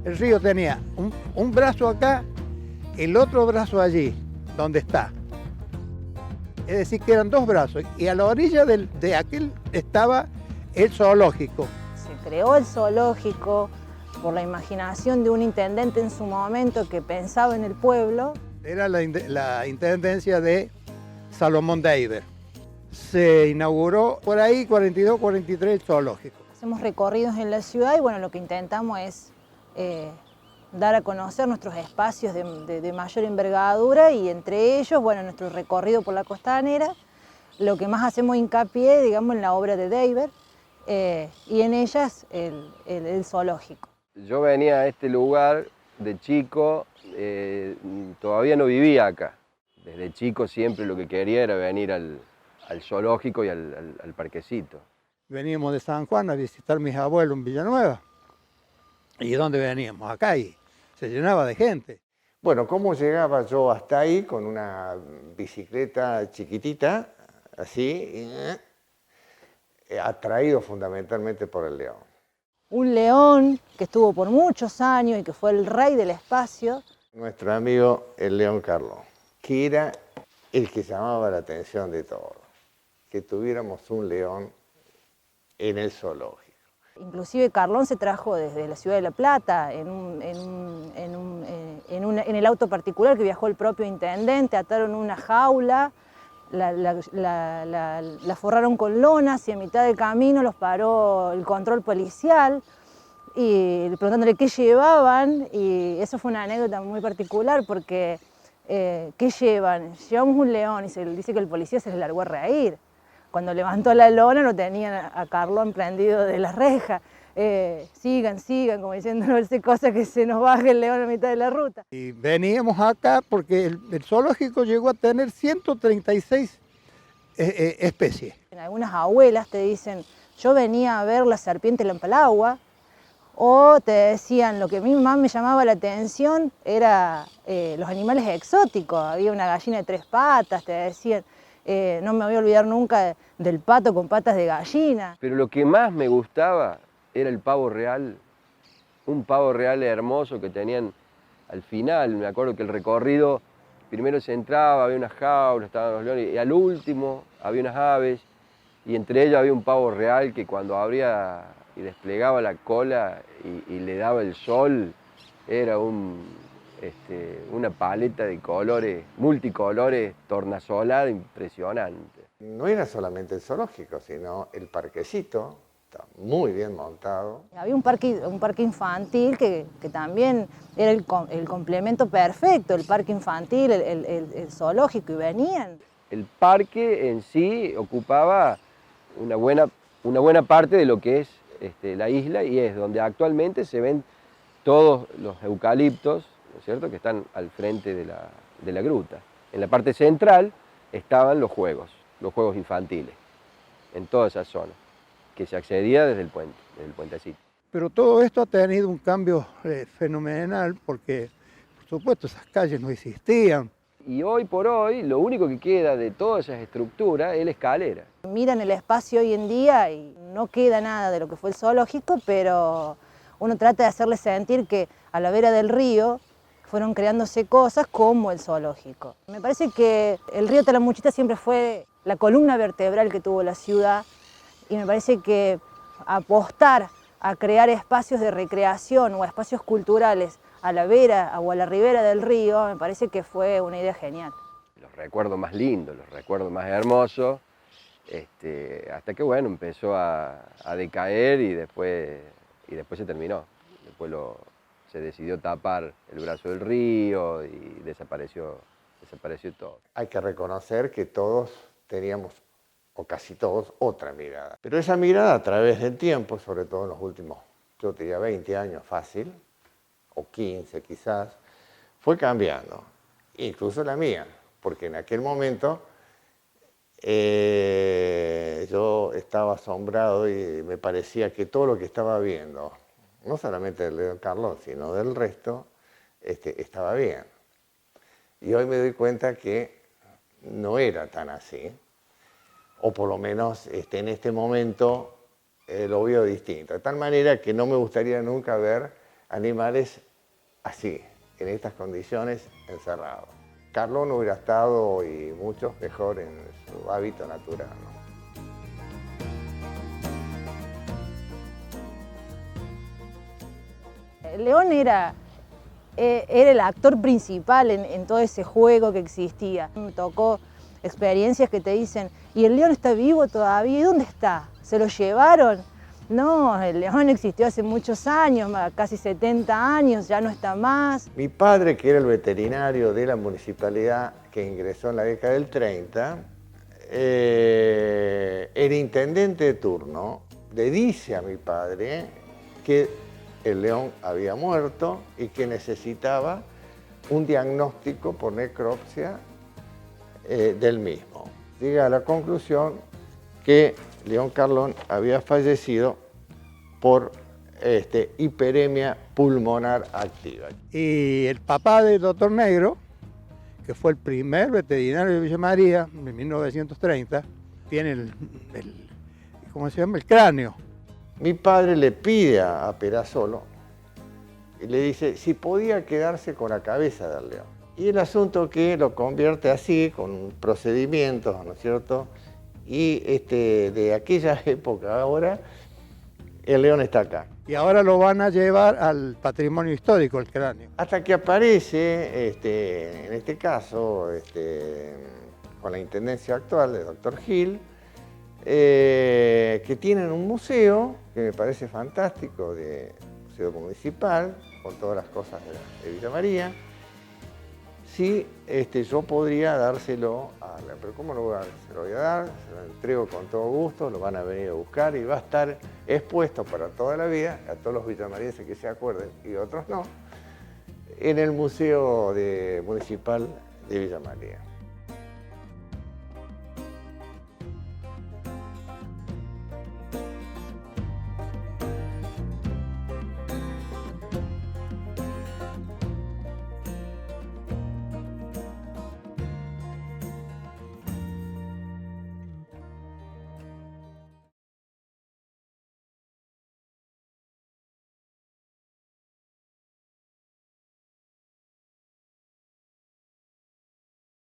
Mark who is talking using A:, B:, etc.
A: El río tenía un brazo acá, el otro brazo allí, donde está. Es decir, que eran dos brazos. Y a la orilla de aquel estaba el zoológico.
B: Se creó el zoológico por la imaginación de un intendente en su momento que pensaba en el pueblo.
A: Era la intendencia de Salomón Deiber. Se inauguró por ahí 42, 43 el zoológico.
B: Hacemos recorridos en la ciudad y bueno, lo que intentamos es dar a conocer nuestros espacios de mayor envergadura y entre ellos, bueno, nuestro recorrido por la costanera. Lo que más hacemos hincapié, digamos, en la obra de Deiber y en ellas el zoológico.
C: Yo venía a este lugar de chico, todavía no vivía acá. Desde chico siempre lo que quería era venir al zoológico y al parquecito.
A: Veníamos de San Juan a visitar a mis abuelos en Villanueva. ¿Y dónde veníamos? Acá, y se llenaba de gente.
D: Bueno, ¿cómo llegaba yo hasta ahí con una bicicleta chiquitita, así, atraído fundamentalmente por el león?
B: Un león que estuvo por muchos años y que fue el rey del espacio.
D: Nuestro amigo el león Carlón, que era el que llamaba la atención de todos, que tuviéramos un león en el zoológico.
B: Inclusive Carlón se trajo desde la ciudad de La Plata en el auto particular que viajó el propio intendente, ataron una jaula, la forraron con lonas y a mitad del camino los paró el control policial y preguntándole qué llevaban, y eso fue una anécdota muy particular porque ¿qué llevan? Llevamos un león, y se dice que el policía se le largó a reír. Cuando levantó la lona lo tenían a Carlón prendido de la reja. Sigan, como diciendo, no sé cosa que se nos baje el león a mitad de la ruta.
A: Y veníamos acá porque el zoológico llegó a tener 136 especies.
B: Algunas abuelas te dicen, yo venía a ver la serpiente lampalagua, o te decían, lo que a mí más me llamaba la atención era los animales exóticos. Había una gallina de 3 patas, te decían, no me voy a olvidar nunca del pato con patas de gallina.
C: Pero lo que más me gustaba era el pavo real, un pavo real hermoso que tenían al final. Me acuerdo que el recorrido, primero se entraba, había unas jaulas, estaban los leones, y al último había unas aves, y entre ellas había un pavo real que cuando abría y desplegaba la cola y le daba el sol, era una paleta de colores, multicolores, tornasolada, impresionante.
D: No era solamente el zoológico, sino el parquecito, está muy bien montado.
B: Había un parque infantil que también era el complemento perfecto, el parque infantil, el zoológico, y venían.
C: El parque en sí ocupaba una buena parte de lo que es la isla, y es donde actualmente se ven todos los eucaliptos, ¿no es cierto?, que están al frente de la gruta. En la parte central estaban los juegos infantiles, en toda esa zona, que se accedía desde el puentecito.
A: Pero todo esto ha tenido un cambio fenomenal porque, por supuesto, esas calles no existían.
C: Y hoy por hoy, lo único que queda de todas esas estructuras es la escalera.
B: Miran el espacio hoy en día y no queda nada de lo que fue el zoológico, pero uno trata de hacerle sentir que a la vera del río fueron creándose cosas como el zoológico. Me parece que el río Talamuchita siempre fue la columna vertebral que tuvo la ciudad, y me parece que apostar a crear espacios de recreación o espacios culturales a la vera o a la ribera del río, me parece que fue una idea genial.
C: Los recuerdos más lindos, los recuerdos más hermosos, hasta que bueno, empezó a decaer y después se terminó. Después se decidió tapar el brazo del río y desapareció todo.
D: Hay que reconocer que todos teníamos, o casi todos, otra mirada. Pero esa mirada a través del tiempo, sobre todo en los últimos, yo diría 20 años fácil, o 15 quizás, fue cambiando. Incluso la mía, porque en aquel momento yo estaba asombrado y me parecía que todo lo que estaba viendo, no solamente del león Carlón, sino del resto, estaba bien. Y hoy me doy cuenta que no era tan así, o por lo menos en este momento lo veo distinto. De tal manera que no me gustaría nunca ver animales así, en estas condiciones, encerrados. Carlón hubiera estado, y muchos, mejor en su hábitat natural, ¿no?
B: El león era el actor principal en todo ese juego que existía. Me tocó experiencias que te dicen, ¿y el león está vivo todavía? ¿Y dónde está? ¿Se lo llevaron? No, el león existió hace muchos años, casi 70 años, ya no está más.
D: Mi padre, que era el veterinario de la municipalidad que ingresó en la década del 30, el intendente de turno le dice a mi padre que el león había muerto y que necesitaba un diagnóstico por necropsia del mismo. Llega a la conclusión que León Carlón había fallecido por hiperemia pulmonar activa.
A: Y el papá del doctor Negro, que fue el primer veterinario de Villa María en 1930, tiene ¿cómo se llama? El cráneo.
D: Mi padre le pide a Perazzolo y le dice si podía quedarse con la cabeza del león. Y el asunto que lo convierte así, con procedimientos, ¿no es cierto? Y de aquella época ahora, el león está acá.
A: Y ahora lo van a llevar al patrimonio histórico, el cráneo.
D: Hasta que aparece, en este caso, con la intendencia actual de doctor Gil, que tienen un museo, que me parece fantástico, museo municipal, con todas las cosas de Villa María. Sí, yo podría dárselo a la, pero ¿cómo se lo voy a dar? Se lo entrego con todo gusto, lo van a venir a buscar y va a estar expuesto para toda la vida, a todos los villamarienses que se acuerden y otros no, en el Museo Municipal de Villa María.